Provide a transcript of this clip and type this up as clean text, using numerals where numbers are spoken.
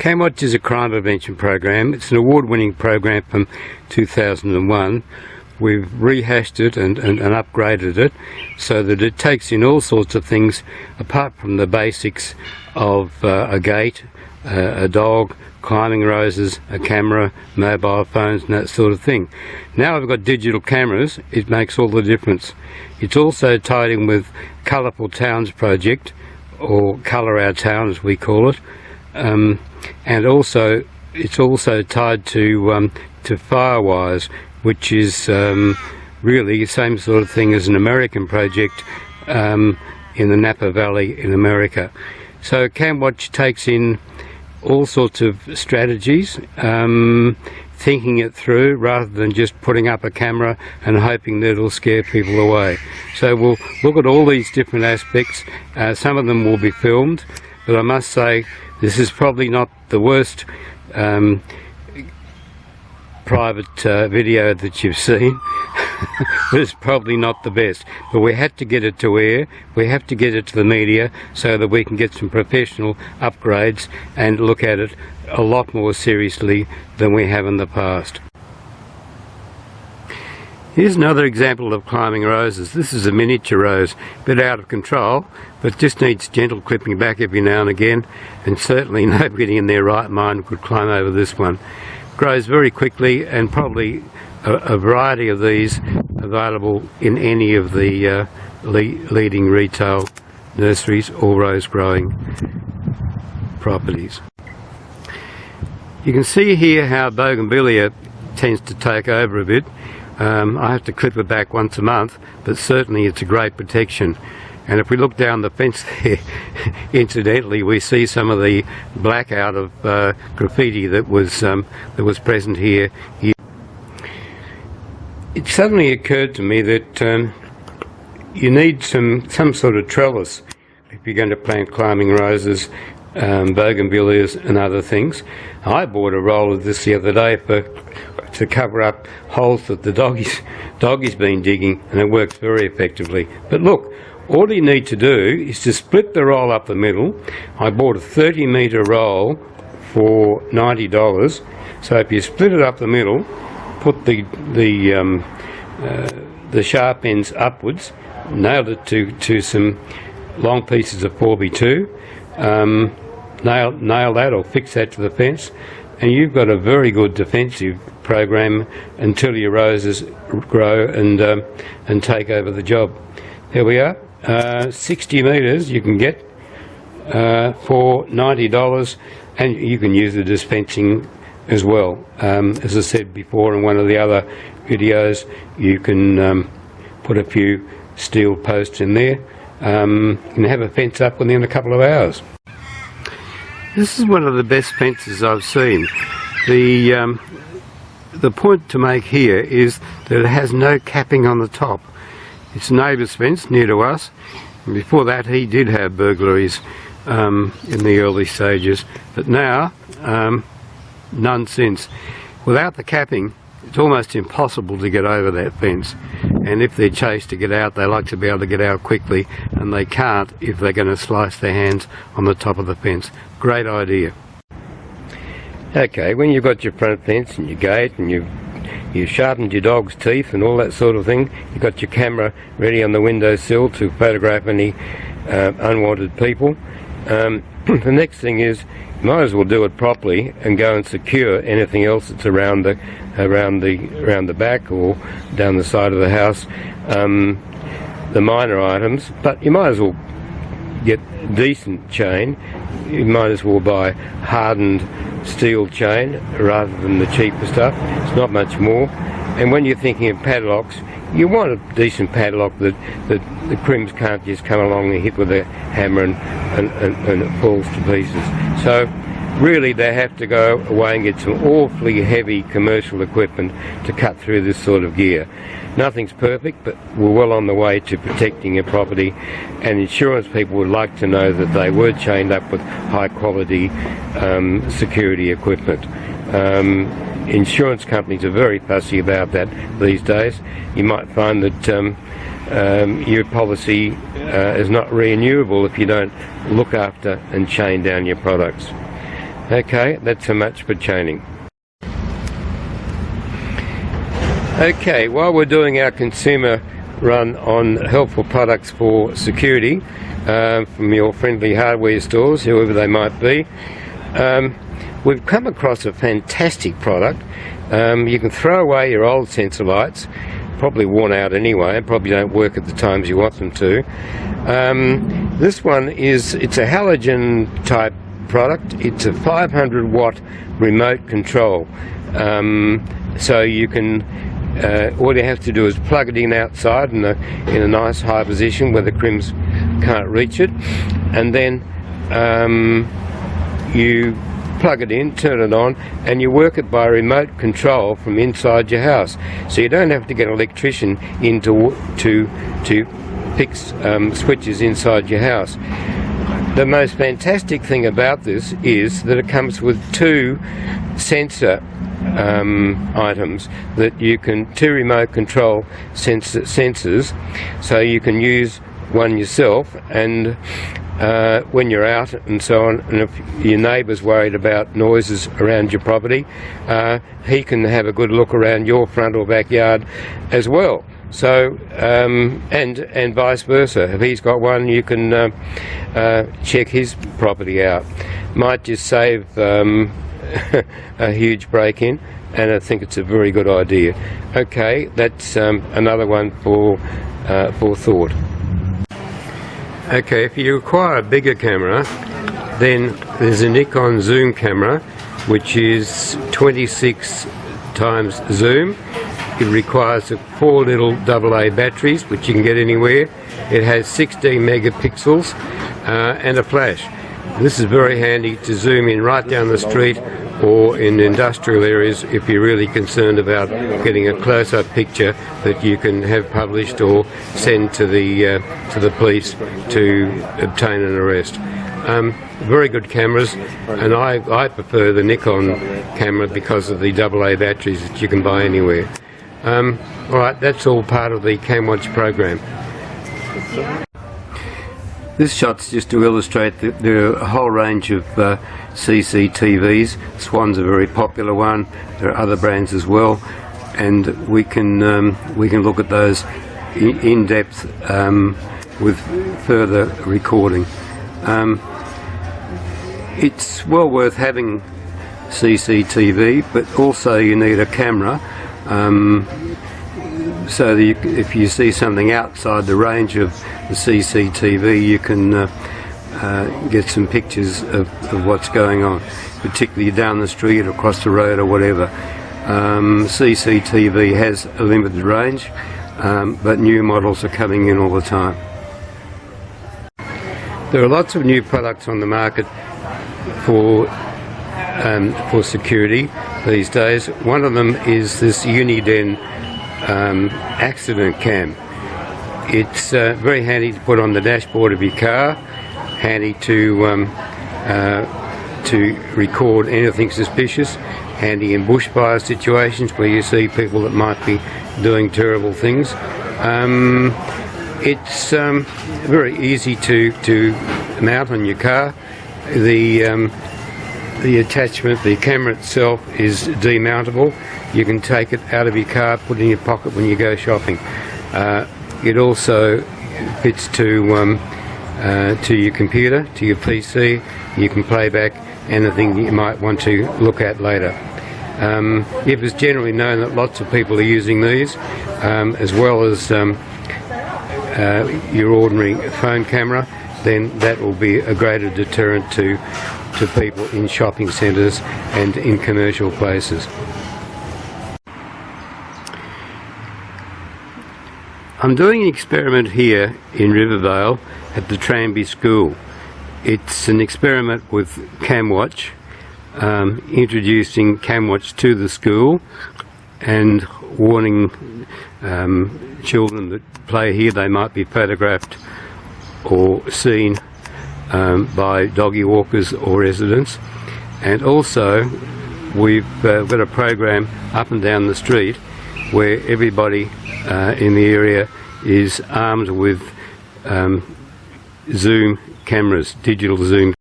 Camwatch is a crime prevention program. It's an award-winning program from 2001. We've rehashed it and upgraded it so that it takes in all sorts of things apart from the basics of a gate, a dog, climbing roses, a camera, mobile phones and that sort of thing. Now I've got digital cameras, it makes all the difference. It's also tied in with Colourful Towns project, or Colour Our Town as we call it. And also it's also tied to Firewires, which is really the same sort of thing as an American project in the Napa Valley in America. So camwatch takes in all sorts of strategies, thinking it through rather than just putting up a camera and hoping that it'll scare people away. So we'll look at all these different aspects. Some of them will be filmed, but I must say this is probably not the worst private video that you've seen. But it's probably not the best. But we had to get it to air, we have to get it to the media so that we can get some professional upgrades and look at it a lot more seriously than we have in the past. Here's another example of climbing roses. This is a miniature rose, a bit out of control, but just needs gentle clipping back every now and again, and certainly nobody in their right mind could climb over this one. Grows very quickly, and probably a variety of these available in any of the leading retail nurseries or rose growing properties. You can see here how bougainvillea tends to take over a bit. I have to clip it back once a month, but certainly it's a great protection. And if we look down the fence there, incidentally, we see some of the blackout of graffiti that was present here. It suddenly occurred to me that you need some sort of trellis if you're going to plant climbing roses, bougainvilleas and other things. I bought a roll of this the other day to cover up holes that the doggy's been digging, and it works very effectively. But look, all you need to do is to split the roll up the middle. I bought a 30-metre roll for $90. So if you split it up the middle, put the sharp ends upwards, nailed it to some long pieces of 4x2, nail that or fix that to the fence, and you've got a very good defensive program until your roses grow and take over the job. There we are. 60 metres you can get for $90, and you can use the dispensing as well. As I said before in one of the other videos, you can put a few steel posts in there and have a fence up within a couple of hours. This is one of the best fences I've seen. The point to make here is that it has no capping on the top. It's a neighbour's fence near to us, and before that he did have burglaries in the early stages, but now none since. Without the capping, it's almost impossible to get over that fence, and if they're chased to get out, they like to be able to get out quickly, and they can't if they're going to slice their hands on the top of the fence. Great idea. Okay, when you've got your front fence and your gate and you've sharpened your dog's teeth and all that sort of thing, you've got your camera ready on the windowsill to photograph any unwanted people, the next thing is you might as well do it properly and go and secure anything else that's around the back or down the side of the house, the minor items. But you might as well get decent chain. You might as well buy hardened steel chain rather than the cheaper stuff. It's not much more. And when you're thinking of padlocks, you want a decent padlock that the crims can't just come along and hit with a hammer and it falls to pieces. So really they have to go away and get some awfully heavy commercial equipment to cut through this sort of gear. Nothing's perfect, but we're well on the way to protecting your property, and insurance people would like to know that they were chained up with high quality security equipment. Insurance companies are very fussy about that these days. You might find that your policy is not renewable if you don't look after and chain down your products. Okay, that's so much for chaining. Okay, while we're doing our consumer run on helpful products for security from your friendly hardware stores, whoever they might be, we've come across a fantastic product. You can throw away your old sensor lights, probably worn out anyway, and probably don't work at the times you want them to. This one it's a halogen type product. It's a 500 watt remote control, so you can all you have to do is plug it in outside in a nice high position where the crims can't reach it, and then you plug it in, turn it on, and you work it by remote control from inside your house. So you don't have to get an electrician in to fix switches inside your house. The most fantastic thing about this is that it comes with two sensor items that you can, two remote control sensors, so you can use one yourself, and when you're out and so on, and if your neighbour's worried about noises around your property, he can have a good look around your front or backyard as well. So and vice versa. If he's got one, you can check his property out. Might just save a huge break-in, and I think it's a very good idea. Okay, that's another one for thought. Okay, if you require a bigger camera, then there's a Nikon zoom camera, which is 26 times zoom. It requires 4 little AA batteries, which you can get anywhere. It has 16 megapixels and a flash. This is very handy to zoom in right down the street or in industrial areas if you're really concerned about getting a close-up picture that you can have published or send to the police to obtain an arrest. Very good cameras, and I prefer the Nikon camera because of the AA batteries that you can buy anywhere. Alright, that's all part of the camwatch program. This shot's just to illustrate that there are a whole range of CCTVs. Swan's a very popular one. There are other brands as well, and we can look at those in depth with further recording. It's well worth having CCTV, but also you need a camera. So that if you see something outside the range of the CCTV, you can get some pictures of what's going on, particularly down the street, across the road or whatever. CCTV has a limited range, but new models are coming in all the time. There are lots of new products on the market for security these days. One of them is this Uniden accident cam. It's very handy to put on the dashboard of your car, handy to record anything suspicious, handy in bushfire situations where you see people that might be doing terrible things. It's very easy to mount on your car. The attachment, the camera itself, is demountable. You can take it out of your car, put it in your pocket when you go shopping. It also fits to your computer, to your PC. You can play back anything you might want to look at later. It was generally known that lots of people are using these, as well as your ordinary phone camera. Then that will be a greater deterrent to people in shopping centres and in commercial places. I'm doing an experiment here in Rivervale at the Tranby School. It's an experiment with camwatch, introducing camwatch to the school and warning children that play here they might be photographed or seen by doggy walkers or residents. And also we've got a program up and down the street where everybody in the area is armed with zoom cameras, digital zoom